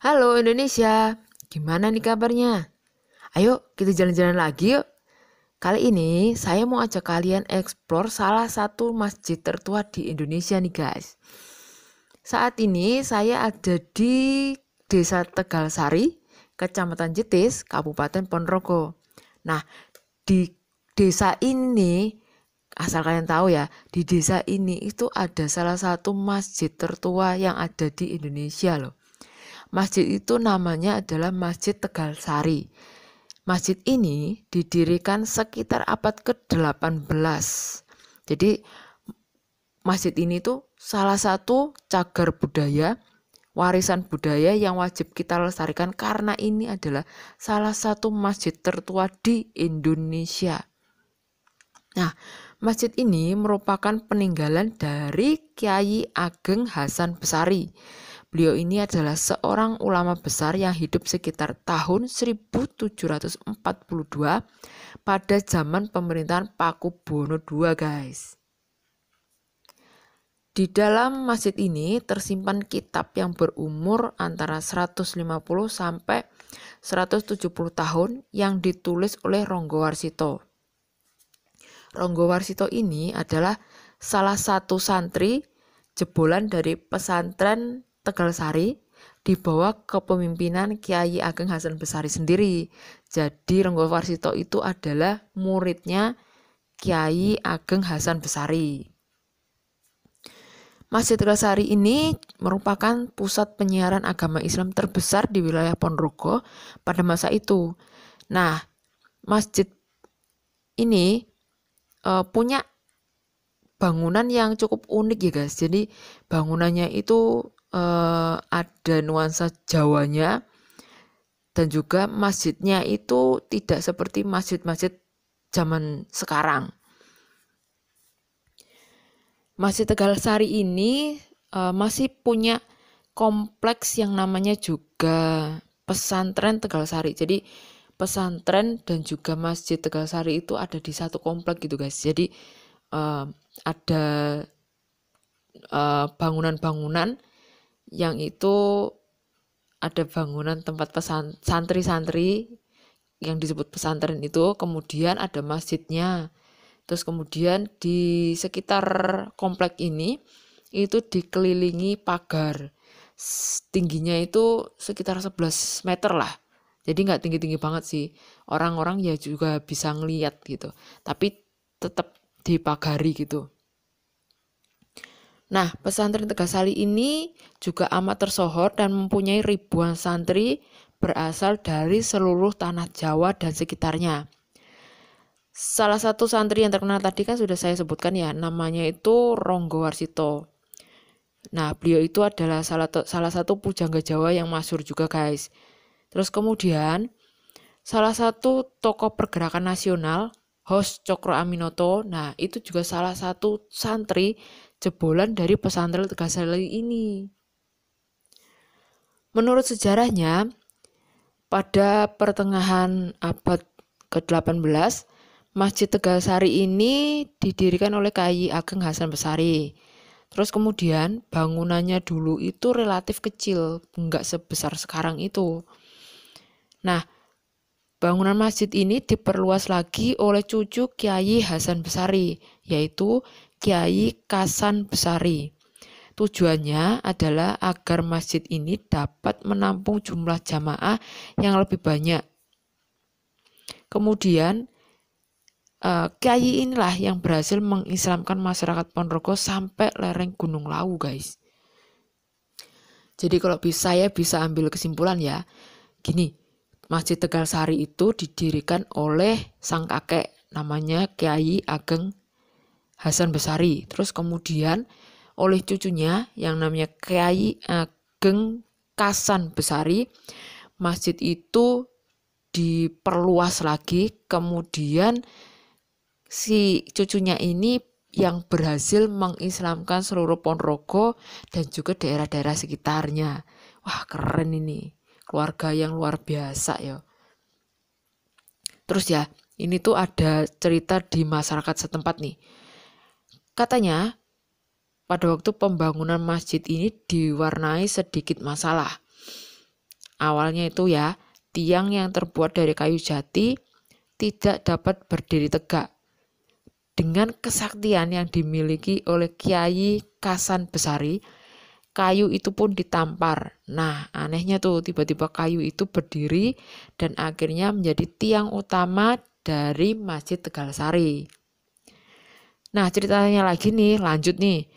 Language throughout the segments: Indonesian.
Halo Indonesia, gimana nih kabarnya? Ayo kita jalan-jalan lagi yuk. Kali ini saya mau ajak kalian explore salah satu masjid tertua di Indonesia nih guys. Saat ini saya ada di Desa Tegalsari, Kecamatan Jetis, Kabupaten Ponorogo. Nah, di desa ini, asal kalian tahu ya, di desa ini itu ada salah satu masjid tertua yang ada di Indonesia loh. Masjid itu namanya adalah Masjid Tegalsari. Masjid ini didirikan sekitar abad ke-18. Jadi masjid ini tuh salah satu cagar budaya, warisan budaya yang wajib kita lestarikan karena ini adalah salah satu masjid tertua di Indonesia. Nah, masjid ini merupakan peninggalan dari Kyai Ageng Hasan Besari. Beliau ini adalah seorang ulama besar yang hidup sekitar tahun 1742 pada zaman pemerintahan Pakubuwono II, guys. Di dalam masjid ini tersimpan kitab yang berumur antara 150 sampai 170 tahun yang ditulis oleh Ronggo Warsito. Ronggo Warsito ini adalah salah satu santri jebolan dari pesantren Tegalsari di bawah kepemimpinan Kyai Ageng Hasan Besari sendiri. Jadi Ronggo Warsito itu adalah muridnya Kyai Ageng Hasan Besari. Masjid Tegalsari ini merupakan pusat penyiaran agama Islam terbesar di wilayah Ponorogo pada masa itu. Nah, masjid ini punya bangunan yang cukup unik ya guys. Jadi bangunannya itu ada nuansa Jawanya dan juga masjidnya itu tidak seperti masjid-masjid zaman sekarang. Masjid Tegalsari ini masih punya kompleks yang namanya juga pesantren Tegalsari. Jadi pesantren dan juga Masjid Tegalsari itu ada di satu komplek gitu guys. Jadi ada bangunan-bangunan yang itu ada bangunan tempat santri-santri yang disebut pesantren itu, kemudian ada masjidnya. Terus kemudian di sekitar komplek ini itu dikelilingi pagar. Tingginya itu sekitar 11 meter lah. Jadi nggak tinggi-tinggi banget sih. Orang-orang ya juga bisa ngeliat gitu. Tapi tetap dipagari gitu. Nah, pesantren Tegalsari ini juga amat tersohor dan mempunyai ribuan santri berasal dari seluruh tanah Jawa dan sekitarnya. Salah satu santri yang terkenal tadi kan sudah saya sebutkan ya, namanya itu Ronggo Warsito. Nah, beliau itu adalah salah satu pujangga Jawa yang masyhur juga guys. Terus kemudian salah satu tokoh pergerakan nasional, Hos Cokro Aminoto, nah itu juga salah satu santri jebolan dari pesantren Tegalsari ini. Menurut sejarahnya, pada pertengahan abad ke-18, Masjid Tegalsari ini didirikan oleh Kyai Ageng Hasan Besari. Terus kemudian bangunannya dulu itu relatif kecil, enggak sebesar sekarang itu. Nah, bangunan masjid ini diperluas lagi oleh cucu Kyai Hasan Besari, yaitu Kyai Kasan Besari. Tujuannya adalah agar masjid ini dapat menampung jumlah jamaah yang lebih banyak. Kemudian Kyai inilah yang berhasil mengislamkan masyarakat Ponorogo sampai lereng Gunung Lawu, guys. Jadi kalau saya bisa ambil kesimpulan ya, gini, Masjid Tegalsari itu didirikan oleh sang kakek, namanya Kyai Ageng Hasan Besari. Terus kemudian oleh cucunya yang namanya Kyai Ageng Kasan Besari, masjid itu diperluas lagi, kemudian si cucunya ini yang berhasil mengislamkan seluruh Ponorogo dan juga daerah-daerah sekitarnya. Wah, keren ini. Keluarga yang luar biasa ya. Terus ya, ini tuh ada cerita di masyarakat setempat nih. Katanya, pada waktu pembangunan masjid ini diwarnai sedikit masalah. awalnya itu ya, tiang yang terbuat dari kayu jati tidak dapat berdiri tegak. Dengan kesaktian yang dimiliki oleh Kiai Kasan Besari, kayu itu pun ditampar. Nah, anehnya tuh tiba-tiba kayu itu berdiri dan akhirnya menjadi tiang utama dari Masjid Tegalsari. Nah, ceritanya lagi nih, lanjut nih.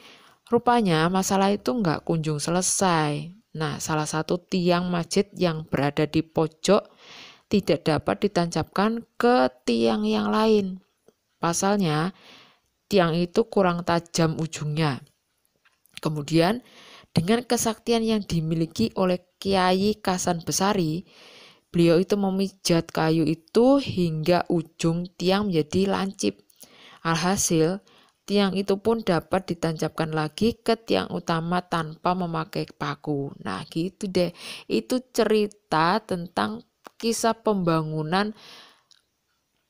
Rupanya masalah itu nggak kunjung selesai. Nah, salah satu tiang masjid yang berada di pojok tidak dapat ditancapkan ke tiang yang lain. Pasalnya, tiang itu kurang tajam ujungnya. Kemudian, dengan kesaktian yang dimiliki oleh Kiai Kasan Besari, beliau itu memijat kayu itu hingga ujung tiang menjadi lancip. Alhasil, tiang itu pun dapat ditancapkan lagi ke tiang utama tanpa memakai paku. Nah, gitu deh. Itu cerita tentang kisah pembangunan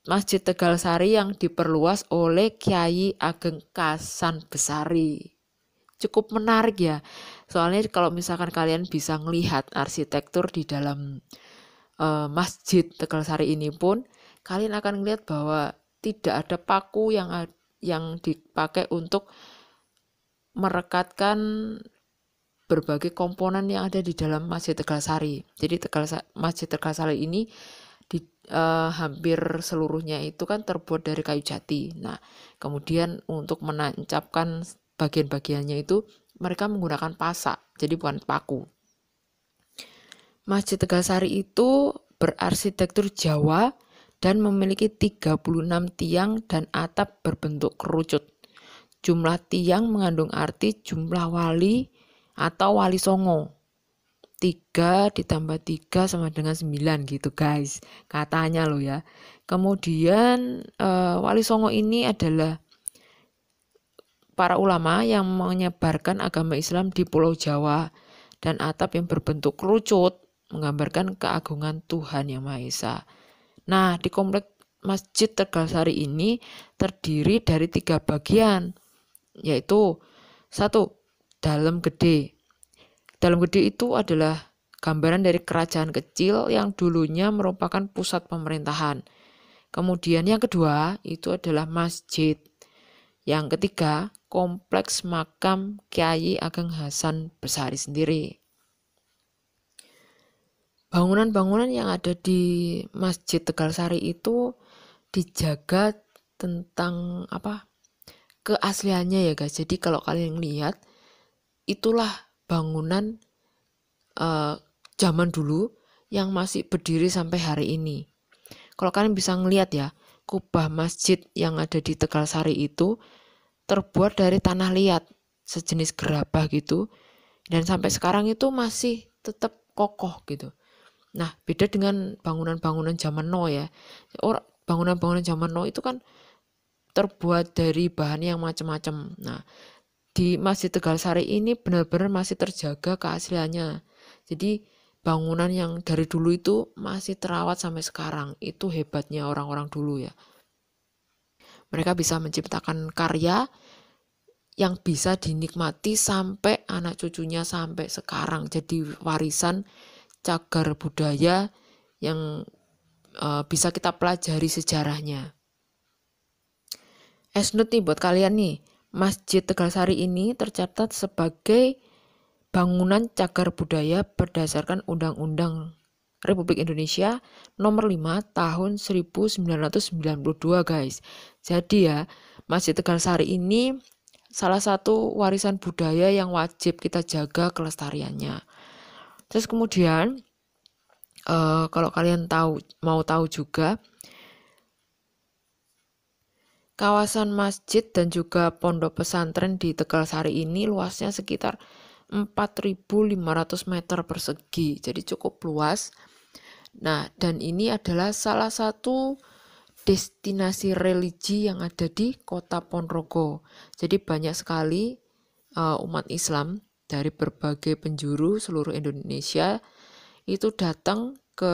Masjid Tegalsari yang diperluas oleh Kiai Ageng Kasan Besari. Cukup menarik ya. Soalnya kalau misalkan kalian bisa melihat arsitektur di dalam Masjid Tegalsari ini pun, kalian akan melihat bahwa tidak ada paku yang dipakai untuk merekatkan berbagai komponen yang ada di dalam Masjid Tegalsari. Jadi Masjid Tegalsari ini hampir seluruhnya itu kan terbuat dari kayu jati. Nah, kemudian untuk menancapkan bagian-bagiannya itu mereka menggunakan pasak, jadi bukan paku. Masjid Tegalsari itu berarsitektur Jawa dan memiliki 36 tiang dan atap berbentuk kerucut. Jumlah tiang mengandung arti jumlah wali atau wali songo. 3 ditambah 3 sama dengan 9 gitu guys, katanya loh ya. Kemudian wali songo ini adalah para ulama yang menyebarkan agama Islam di Pulau Jawa, dan atap yang berbentuk kerucut menggambarkan keagungan Tuhan Yang Maha Esa. Nah, di komplek Masjid Tegalsari ini terdiri dari 3 bagian, yaitu 1. Dalam Gede. Dalam Gede itu adalah gambaran dari kerajaan kecil yang dulunya merupakan pusat pemerintahan. Kemudian yang kedua itu adalah masjid. Yang ketiga, kompleks makam Kiai Ageng Hasan Besari sendiri. Bangunan-bangunan yang ada di Masjid Tegalsari itu dijaga tentang keasliannya ya guys. Jadi kalau kalian lihat, itulah bangunan zaman dulu yang masih berdiri sampai hari ini. Kalau kalian bisa ngelihat ya, kubah masjid yang ada di Tegalsari itu terbuat dari tanah liat, sejenis gerabah gitu, dan sampai sekarang itu masih tetap kokoh gitu. Nah, beda dengan bangunan-bangunan zaman now ya. Bangunan-bangunan zaman now itu kan terbuat dari bahan yang macam-macam. Nah, di Masjid Tegalsari ini benar-benar masih terjaga keasliannya. Jadi bangunan yang dari dulu itu masih terawat sampai sekarang. Itu hebatnya orang-orang dulu ya. Mereka bisa menciptakan karya yang bisa dinikmati sampai anak cucunya sampai sekarang. Jadi warisan cagar budaya yang bisa kita pelajari sejarahnya. Note nih buat kalian nih, Masjid Tegalsari ini tercatat sebagai bangunan cagar budaya berdasarkan Undang-Undang Republik Indonesia nomor 5 tahun 1992 guys. Jadi ya, Masjid Tegalsari ini salah satu warisan budaya yang wajib kita jaga kelestariannya. Terus kemudian kalau kalian mau tahu juga, kawasan masjid dan juga pondok pesantren di Tegalsari ini luasnya sekitar 4.500 meter persegi, jadi cukup luas. Nah, dan ini adalah salah satu destinasi religi yang ada di Kota Ponorogo. Jadi banyak sekali umat Islam dari berbagai penjuru seluruh Indonesia itu datang ke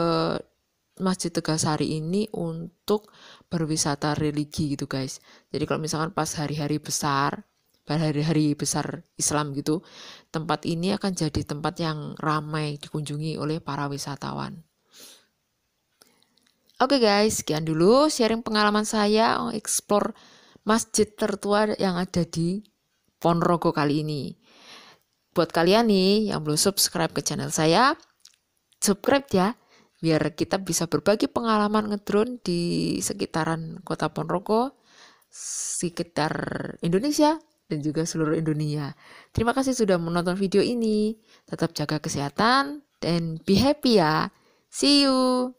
Masjid Tegalsari ini untuk berwisata religi gitu guys. Jadi kalau misalkan pas hari-hari besar, pada hari-hari besar Islam gitu, tempat ini akan jadi tempat yang ramai dikunjungi oleh para wisatawan. Oke guys, sekian dulu sharing pengalaman saya explore masjid tertua yang ada di Ponorogo kali ini. Buat kalian nih yang belum subscribe ke channel saya, subscribe ya, biar kita bisa berbagi pengalaman ngedrone di sekitaran kota Ponorogo, sekitar Indonesia, dan juga seluruh Indonesia. Terima kasih sudah menonton video ini. Tetap jaga kesehatan dan be happy ya. See you.